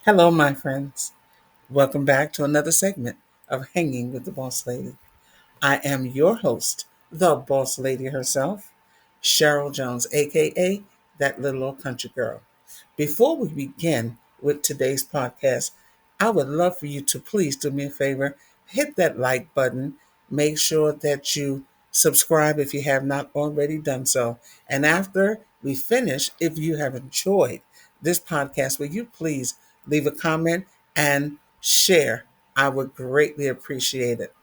Hello, my friends. Welcome back to another segment of Hanging with the Boss Lady. I am your host, the Boss Lady herself, Cheryl Jones, aka that little old country girl. Before we begin with today's podcast, I would love for you to please do me a favor, hit that like button, make sure that you subscribe if you have not already done so. And after we finish, if you have enjoyed this podcast, will you please leave a comment and share? I would greatly appreciate it.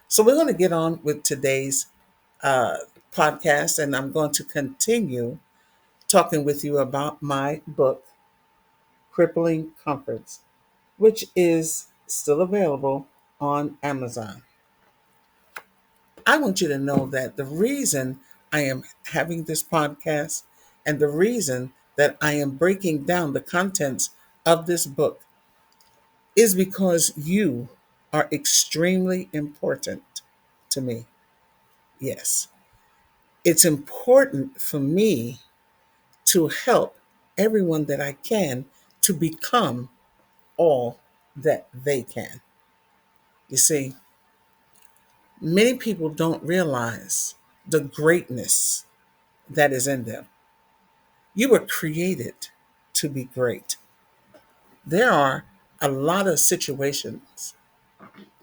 So we're going to get on with today's uh, podcast, and I'm going to continue talking with you about my book, Crippling Comforts, which is still available on Amazon. I want you to know that the reason I am having this podcast and the reason that I am breaking down the contents of this book is because you are extremely important to me. Yes, it's important for me to help everyone that I can to become all that they can. You see, many people don't realize the greatness that is in them. You were created to be great. There are a lot of situations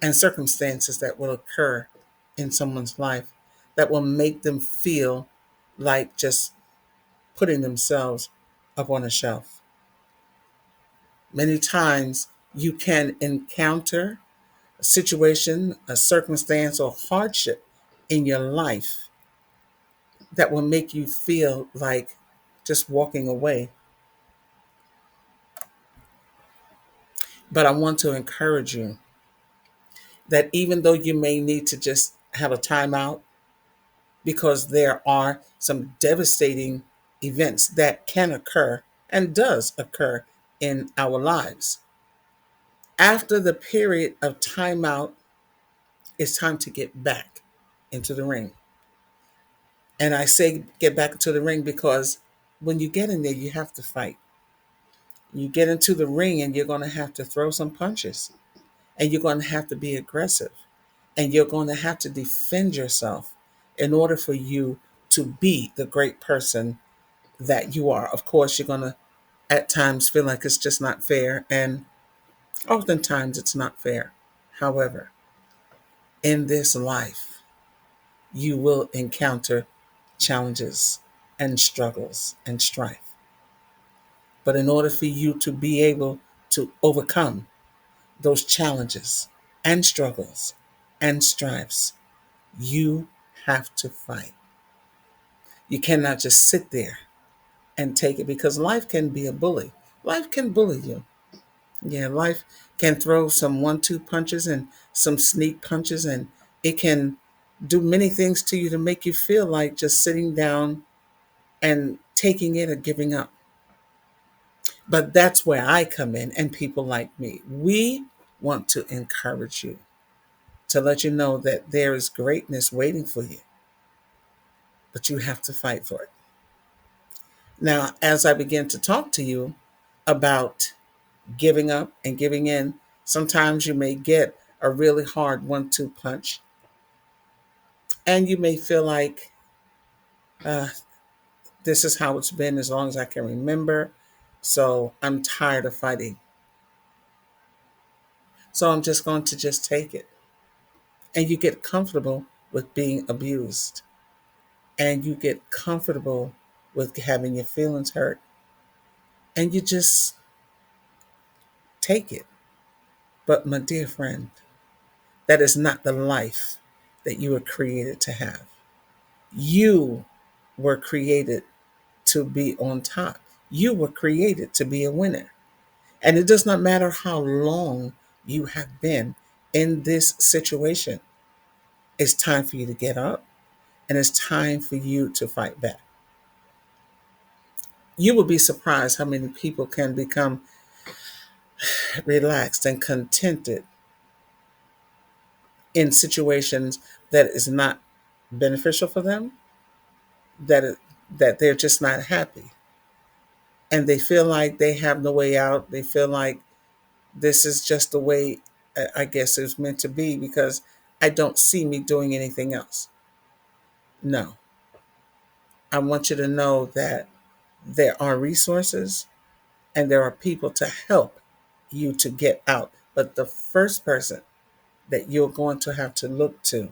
and circumstances that will occur in someone's life that will make them feel like just putting themselves up on a shelf. Many times you can encounter a situation, a circumstance, or hardship in your life that will make you feel like just walking away. But I want to encourage you that even though you may need to just have a timeout because there are some devastating events that can occur and does occur in our lives. After the period of timeout, it's time to get back into the ring. And I say get back into the ring because when you get in there, you have to fight. You get into the ring and you're going to have to throw some punches and you're going to have to be aggressive and you're going to have to defend yourself in order for you to be the great person that you are. Of course, you're going to at times feel like it's just not fair, and oftentimes it's not fair. However, in this life, you will encounter challenges and struggles and strife. But in order for you to be able to overcome those challenges and struggles and strifes, you have to fight. You cannot just sit there and take it because life can be a bully. Life can bully you. Yeah, life can throw some 1-2 punches and some sneak punches, and it can do many things to you to make you feel like just sitting down and taking it or giving up. But that's where I come in, and people like me. We want to encourage you to let you know that there is greatness waiting for you, but you have to fight for it. Now, as I begin to talk to you about giving up and giving in, sometimes you may get a really hard 1-2 punch, and you may feel like uh, this is how it's been as long as I can remember. So I'm tired of fighting. So I'm just going to just take it. And you get comfortable with being abused. And you get comfortable with having your feelings hurt. And you just take it. But my dear friend, that is not the life that you were created to have. You were created to be on top. You were created to be a winner. And it does not matter how long you have been in this situation. It's time for you to get up and it's time for you to fight back. You will be surprised how many people can become relaxed and contented in situations that is not beneficial for them, that that they're just not happy. And they feel like they have no way out. They feel like This is just the way I guess it's meant to be because I don't see me doing anything else. No, I want you to know that there are resources and there are people to help you to get out. But the first person that you're going to have to look to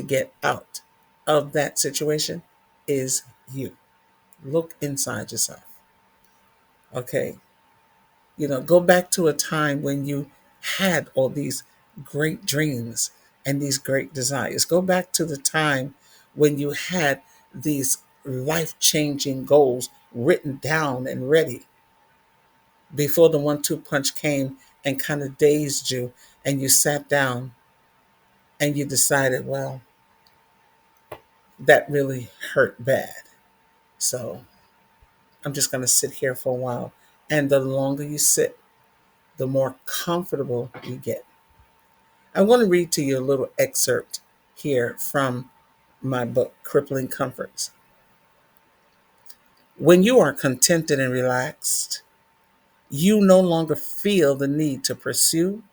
get out of that situation is you. Look inside yourself. Okay. Go back to a time when you had all these great dreams and these great desires. Go back to the time when you had these life changing goals written down and ready before the 1-2 punch came and kind of dazed you, and you sat down and you decided, well, that really hurt bad. So I'm just going to sit here for a while. And the longer you sit, the more comfortable you get. I want to read to you a little excerpt here from my book, Crippling Comforts. When you are contented and relaxed, you no longer feel the need to pursue,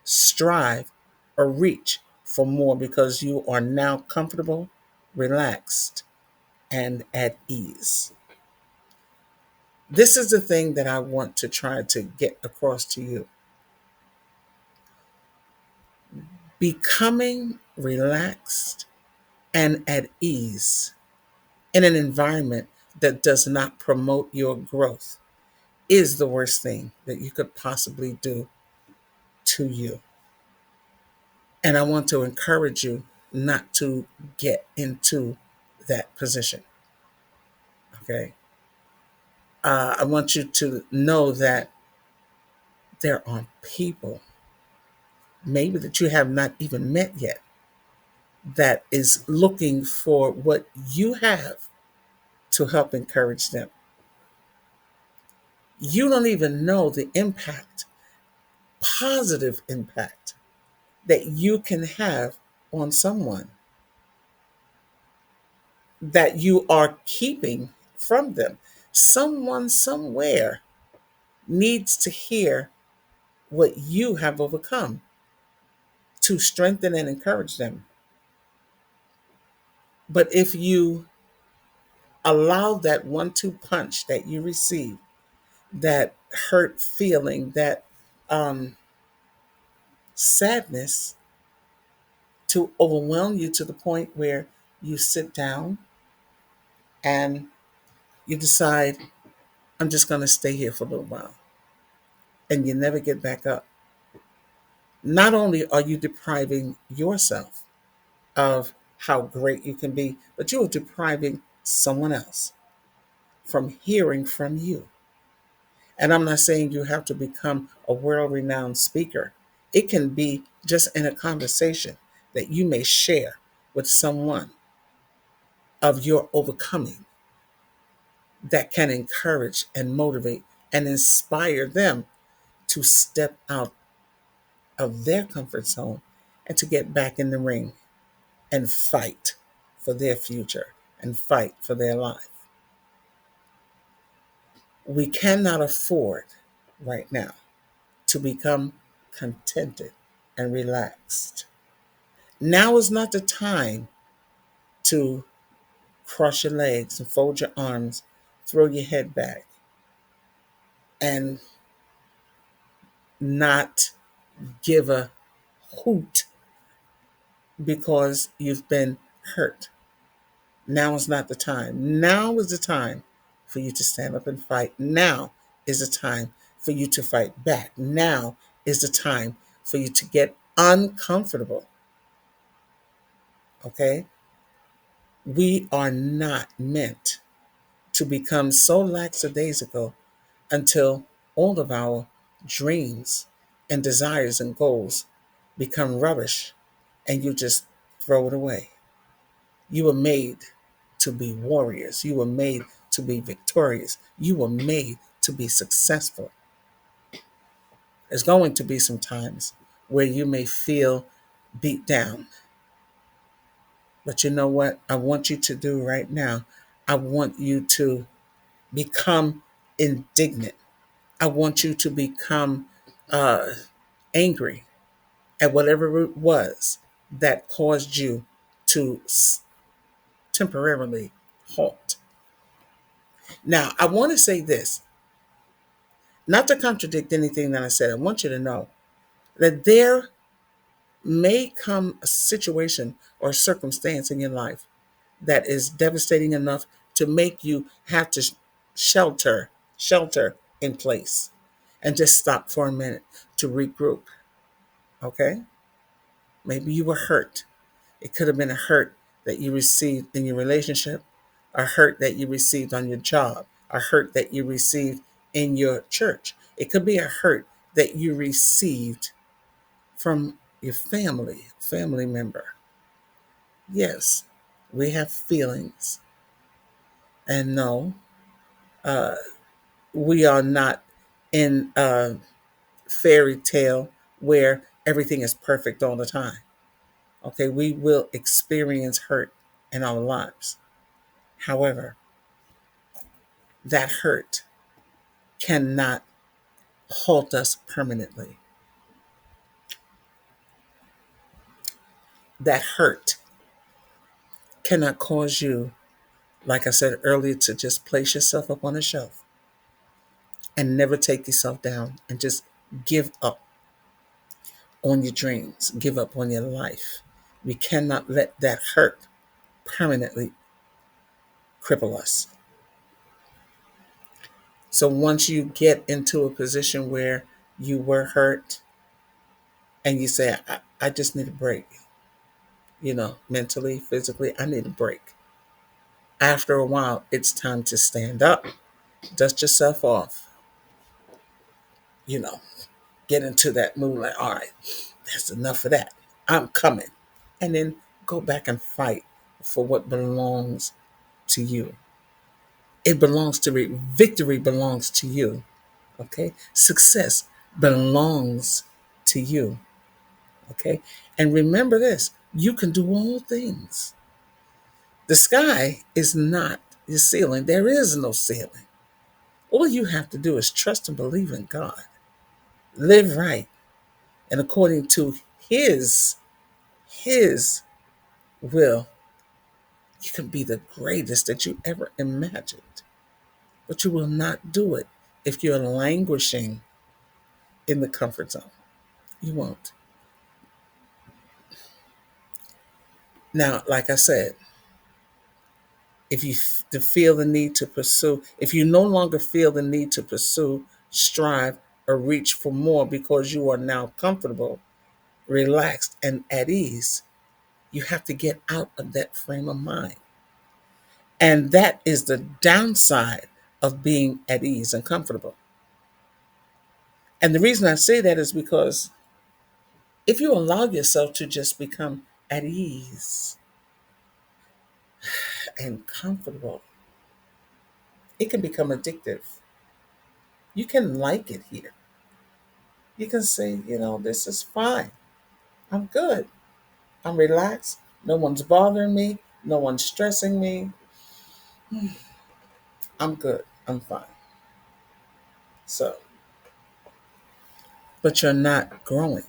strive, or reach for more because you are now comfortable, relaxed, and at ease. This is the thing that I want to try to get across to you. Becoming relaxed and at ease in an environment that does not promote your growth is the worst thing that you could possibly do to you. And I want to encourage you not to get into that position. Okay. I want you to know that there are people, maybe that you have not even met yet, that is looking for what you have to help encourage them. You don't even know the impact, positive impact, that you can have on someone that you are keeping from them. Someone somewhere needs to hear what you have overcome to strengthen and encourage them. But if you allow that 1-2 punch that you receive, that hurt feeling, that um, sadness to overwhelm you to the point where you sit down and you decide, I'm just going to stay here for a little while, and you never get back up. Not only are you depriving yourself of how great you can be, but you are depriving someone else from hearing from you. And I'm not saying you have to become a world renowned speaker. It can be just in a conversation that you may share with someone of your overcoming that can encourage and motivate and inspire them to step out of their comfort zone and to get back in the ring and fight for their future and fight for their life. We cannot afford right now to become contented and relaxed. Now is not the time to cross your legs and fold your arms, throw your head back, and not give a hoot because you've been hurt. Now is not the time. Now is the time for you to stand up and fight. Now is the time for you to fight back. Now is the time for you to get uncomfortable. Okay? We are not meant to become so lackadaisical until all of our dreams and desires and goals become rubbish and you just throw it away. You were made to be warriors. You were made to be victorious. You were made to be successful. There's going to be some times where you may feel beat down. But you know what I want you to do right now? I want you to become indignant. I want you to become uh, angry at whatever it was that caused you to temporarily halt. Now, I want to say this, not to contradict anything that I said. I want you to know that there may come a situation or circumstance in your life that is devastating enough to make you have to shelter in place and just stop for a minute to regroup. Okay? Maybe you were hurt. It could have been a hurt that you received in your relationship, a hurt that you received on your job, a hurt that you received in your church. It could be a hurt that you received from your family member. Yes, we have feelings. And no, uh, we are not in a fairy tale where everything is perfect all the time. Okay, we will experience hurt in our lives. However, that hurt cannot halt us permanently. That hurt cannot cause you, like I said earlier, to just place yourself up on a shelf and never take yourself down and just give up on your dreams, give up on your life. We cannot let that hurt permanently cripple us. So once you get into a position where you were hurt and you say, I just need a break, mentally, physically, I need a break. After a while, it's time to stand up, dust yourself off, you know, get into that mood like, all right, that's enough of that. I'm coming. And then go back and fight for what belongs to you. It belongs to me. Victory belongs to you. Okay? Success belongs to you. Okay? And remember this, you can do all things. The sky is not your ceiling. There is no ceiling. All you have to do is trust and believe in God. Live right and according to his will, you can be the greatest that you ever imagined. But you will not do it if you're languishing in the comfort zone. You won't. Now, like I said, if you feel the need to pursue, if you no longer feel the need to pursue, strive, or reach for more because you are now comfortable, relaxed, and at ease, you have to get out of that frame of mind. And that is the downside of being at ease and comfortable. And the reason I say that is because if you allow yourself to just become at ease and comfortable, it can become addictive. You can like it here. You can say, this is fine. I'm good. I'm relaxed. No one's bothering me. No one's stressing me. I'm good. I'm fine. So, but you're not growing.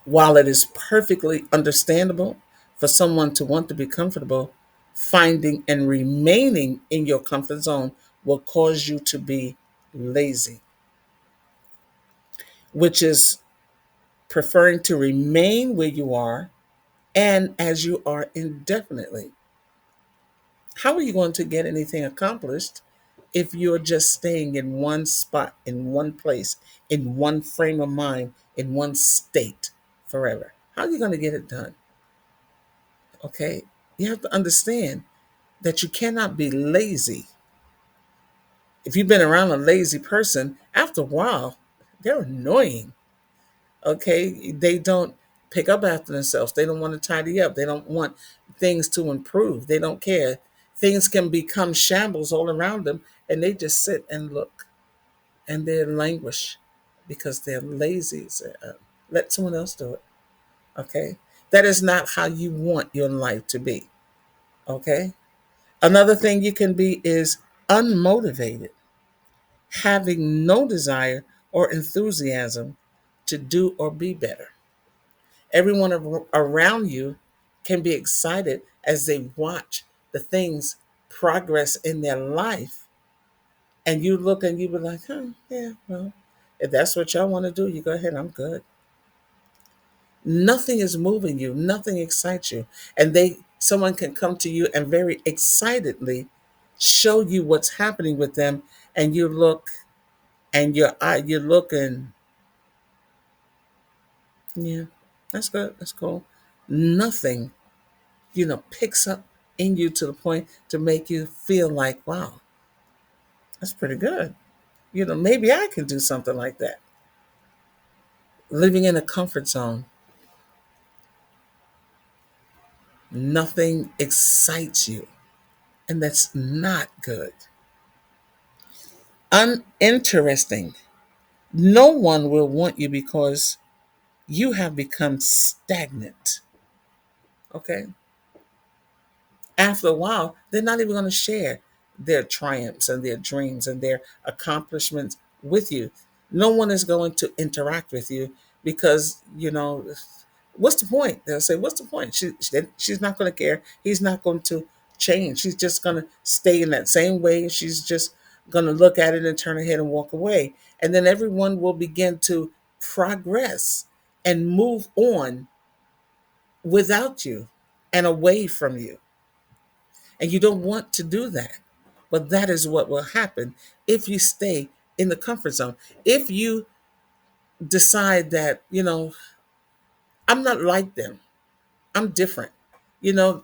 While it is perfectly understandable for someone to want to be comfortable, finding and remaining in your comfort zone will cause you to be lazy, which is preferring to remain where you are and as you are indefinitely. How are you going to get anything accomplished if you're just staying in one spot, in one place, in one frame of mind, in one state forever? How are you going to get it done? Okay? You have to understand that you cannot be lazy. If you've been around a lazy person, after a while, they're annoying. Okay? They don't pick up after themselves. They don't want to tidy up. They don't want things to improve. They don't care. Things can become shambles all around them, and they just sit and look and they languish because they're lazy. So, let someone else do it. Okay? That is not how you want your life to be. Okay? Another thing you can be is unmotivated, having no desire or enthusiasm to do or be better. Everyone around you can be excited as they watch the things progress in their life. And you look and you be like, yeah, well, if that's what y'all want to do, you go ahead, I'm good. Nothing is moving you, nothing excites you. And someone can come to you and very excitedly show you what's happening with them, and you look and you look and yeah, that's good, that's cool. Nothing, picks up in you to the point to make you feel like, wow, that's pretty good. Maybe I can do something like that. Living in a comfort zone, nothing excites you, and that's not good. Uninteresting. No one will want you because you have become stagnant. Okay. After a while, they're not even going to share their triumphs and their dreams and their accomplishments with you. No one is going to interact with you because, what's the point? They'll say, what's the point? She's not going to care. He's not going to change. She's just going to stay in that same way. She's just going to look at it and turn her head and walk away. And then everyone will begin to progress and move on without you and away from you. And you don't want to do that. But that is what will happen if you stay in the comfort zone. If you decide that, I'm not like them, I'm different.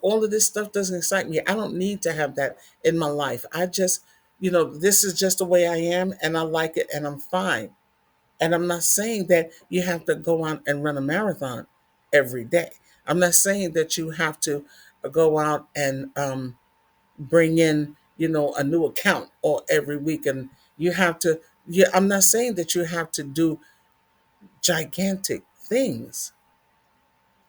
All of this stuff doesn't excite me. I don't need to have that in my life. I just, this is just the way I am and I like it and I'm fine. And I'm not saying that you have to go out and run a marathon every day. I'm not saying that you have to go out and bring in a new account or every week, and you have to, yeah, I'm not saying that you have to do gigantic things.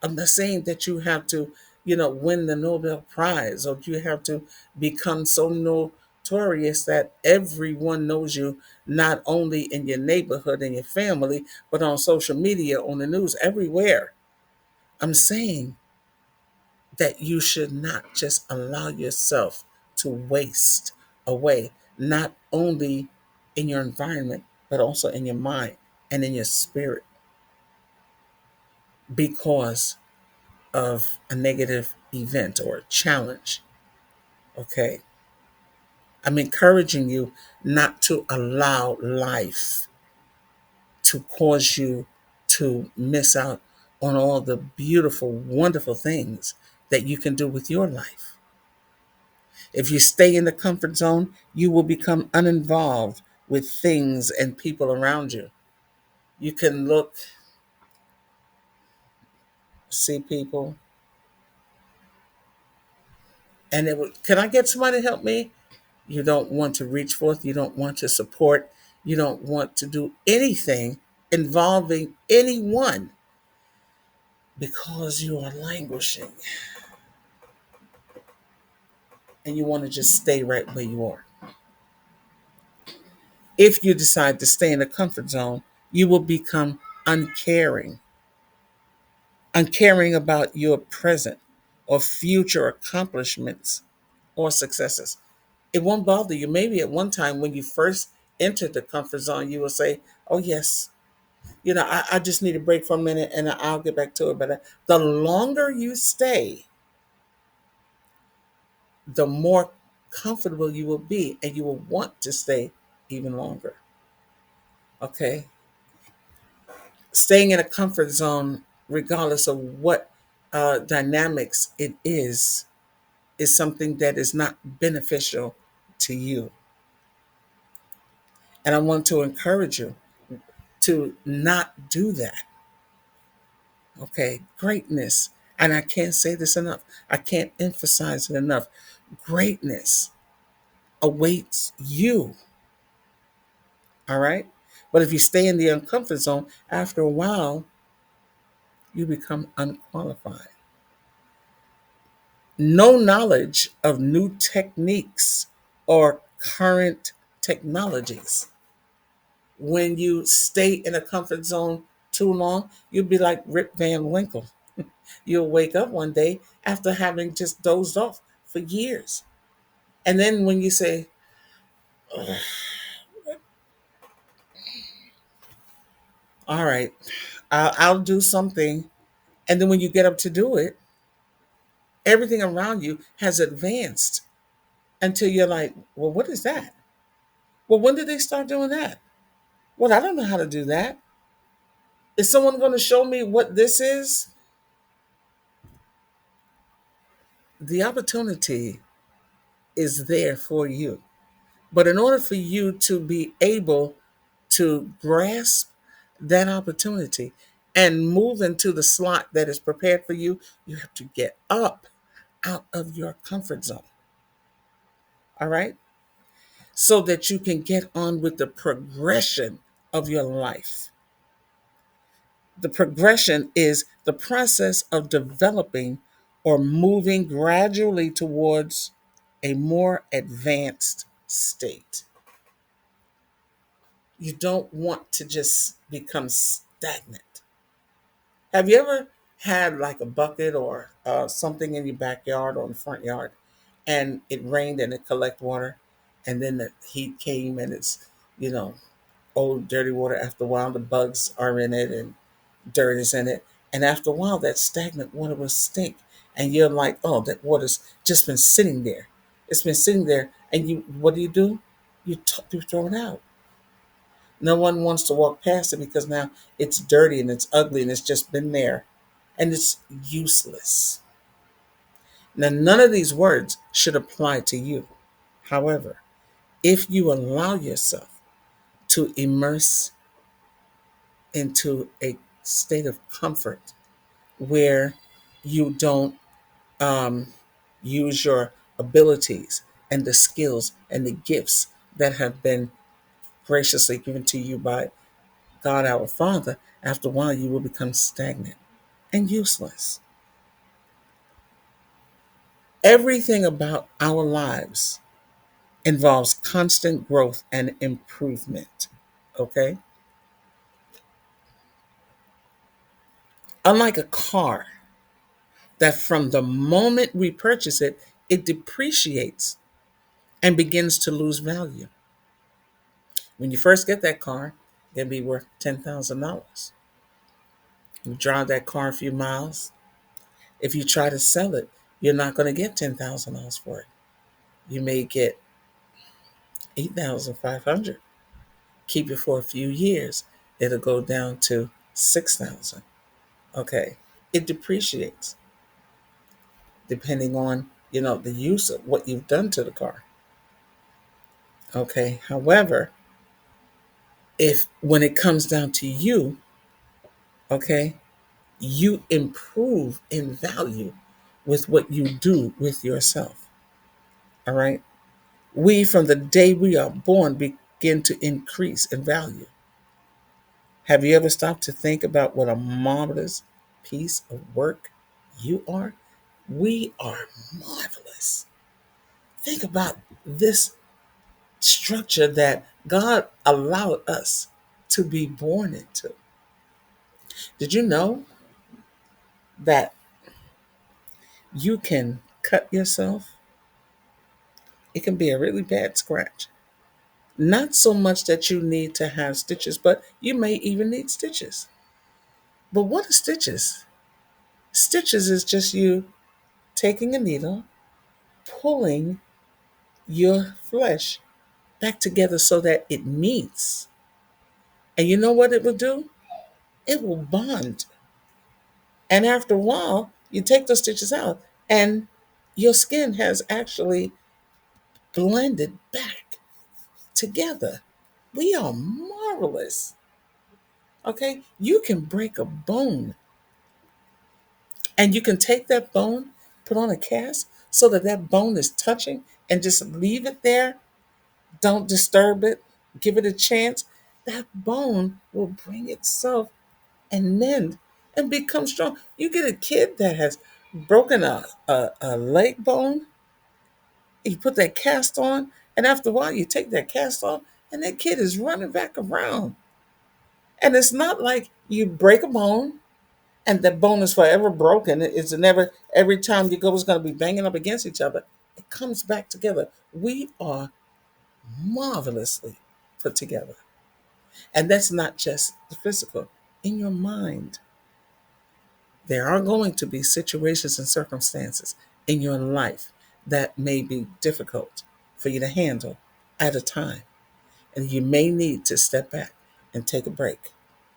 I'm not saying that you have to win the Nobel Prize, or you have to become so notorious that everyone knows you, not only in your neighborhood and your family, but on social media, on the news, everywhere. I'm saying that you should not just allow yourself to waste away, not only in your environment, but also in your mind and in your spirit because of a negative event or a challenge. Okay. I'm encouraging you not to allow life to cause you to miss out on all the beautiful, wonderful things that you can do with your life. If you stay in the comfort zone, you will become uninvolved with things and people around you. You can look, see people, and can I get somebody to help me? You don't want to reach forth. You don't want to support. You don't want to do anything involving anyone because you are languishing and you want to just stay right where you are. If you decide to stay in the comfort zone, you will become uncaring uncaring about your present or future accomplishments or successes. It won't bother you. Maybe at one time when you first entered the comfort zone, you will say, oh, yes, I just need a break for a minute and I'll get back to it. But the longer you stay, the more comfortable you will be and you will want to stay even longer. Okay. Staying in a comfort zone, regardless of what dynamics it is something that is not beneficial to you. And I want to encourage you to not do that. Okay, greatness. And I can't say this enough. I can't emphasize it enough. Greatness awaits you. All right. But if you stay in the uncomfort zone, after a while, you become unqualified. No knowledge of new techniques or current technologies. When you stay in a comfort zone too long, you'll be like Rip Van Winkle. You'll wake up one day after having just dozed off for years. And then when you say, all right, I'll do something. And then when you get up to do it, everything around you has advanced until you're like, well, what is that? Well, when did they start doing that? Well, I don't know how to do that. Is someone going to show me what this is? The opportunity is there for you. But in order for you to be able to grasp that opportunity and move into the slot that is prepared for you, you have to get up out of your comfort zone. All right? So that you can get on with the progression of your life. The progression is the process of developing or moving gradually towards a more advanced state. You don't want to just become stagnant. Have you ever had like a bucket or something in your backyard or in the front yard, and it rained and it collect water, and then the heat came and it's, you know, old dirty water. After a while, the bugs are in it and dirt is in it, and after a while, that stagnant water will stink, and you're like, oh, that water's just been sitting there. It's been sitting there, and you, what do? You throw it out. No one wants to walk past it because now it's dirty and it's ugly and it's just been there and it's useless. Now, none of these words should apply to you. However, if you allow yourself to immerse into a state of comfort where you don't um, use your abilities and the skills and the gifts that have been graciously given to you by God our Father, after a while you will become stagnant and useless. Everything about our lives involves constant growth and improvement. Okay? Unlike a car, that from the moment we purchase it, it depreciates and begins to lose value. When you first get that car, it'll be worth $10,000. You drive that car a few miles. If you try to sell it, you're not going to get $10,000 for it. You may get 8,500. Keep it for a few years, it'll go down to 6,000. Okay. It depreciates depending on, the use of what you've done to the car. Okay. However, if when it comes down to you, okay, you improve in value with what you do with yourself. All right. We, from the day we are born, begin to increase in value. Have you ever stopped to think about what a marvelous piece of work you are? We are marvelous. Think about this structure that God allowed us to be born into. Did you know that you can cut yourself? It can be a really bad scratch. Not so much that you need to have stitches, but you may even need stitches. But what are stitches? Stitches is just you taking a needle, pulling your flesh back together so that it meets. And you know what it will do? It will bond. And after a while, you take those stitches out and your skin has actually blended back together. We are marvelous. Okay? You can break a bone and you can take that bone, put on a cast so that that bone is touching and just leave it there. Don't disturb it. Give it a chance. That bone will bring itself and mend and become strong. You get a kid that has broken a leg bone, you put that cast on, and after a while, you take that cast off, and that kid is running back around. And it's not like you break a bone and the bone is forever broken. It's never, every time you go, it's going to be banging up against each other. It comes back together. We are marvelously put together. And that's not just the physical. In your mind, there are going to be situations and circumstances in your life that may be difficult for you to handle at a time. And you may need to step back and take a break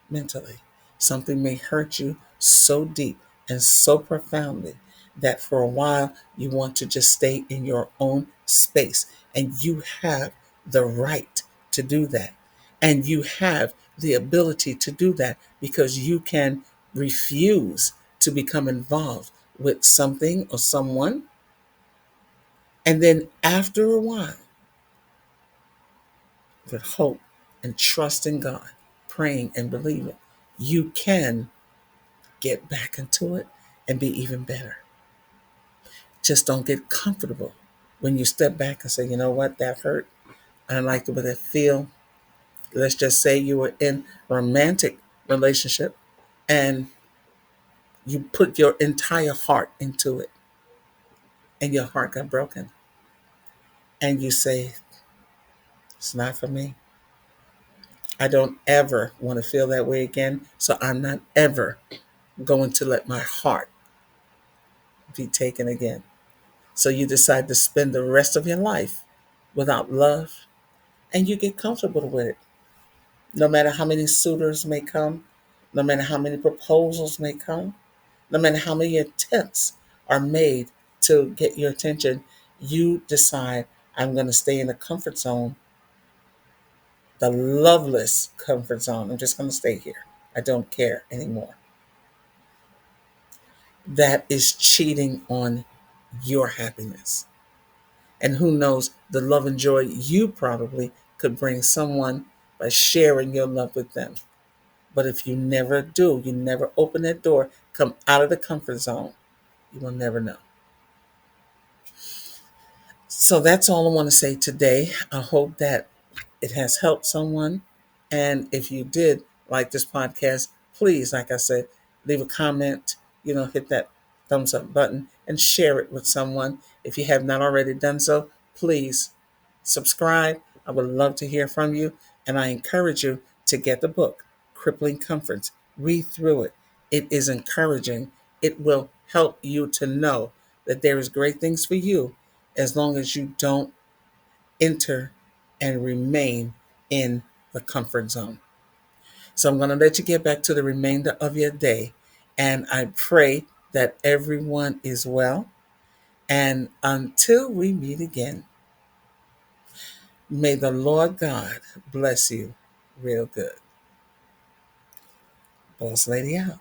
mentally. Something may hurt you so deep and so profoundly that for a while you want to just stay in your own space. And you have the right to do that. And you have the ability to do that because you can refuse to become involved with something or someone. And then after a while, with hope and trust in God, praying and believing, you can get back into it and be even better. Just don't get comfortable when you step back and say, you know what, that hurt. I don't like the way that feel. Let's just say you were in a romantic relationship and you put your entire heart into it and your heart got broken. And you say, it's not for me. I don't ever want to feel that way again. So I'm not ever going to let my heart be taken again. So you decide to spend the rest of your life without love and you get comfortable with it. No matter how many suitors may come, no matter how many proposals may come, no matter how many attempts are made to get your attention, you decide, I'm going to stay in the comfort zone, the loveless comfort zone. I'm just going to stay here. I don't care anymore. That is cheating on your happiness. And who knows the love and joy you probably could bring someone by sharing your love with them. But if you never do, you never open that door, come out of the comfort zone, you will never know. So that's all I want to say today. I hope that it has helped someone. And if you did like this podcast, please, like I said, leave a comment, hit that thumbs up button and share it with someone. If you have not already done so, please subscribe. I would love to hear from you. And I encourage you to get the book, Crippling Comforts. Read through it. It is encouraging. It will help you to know that there is great things for you as long as you don't enter and remain in the comfort zone. So I'm going to let you get back to the remainder of your day. And I pray that everyone is well. And until we meet again, may the Lord God bless you real good. Boss Lady out.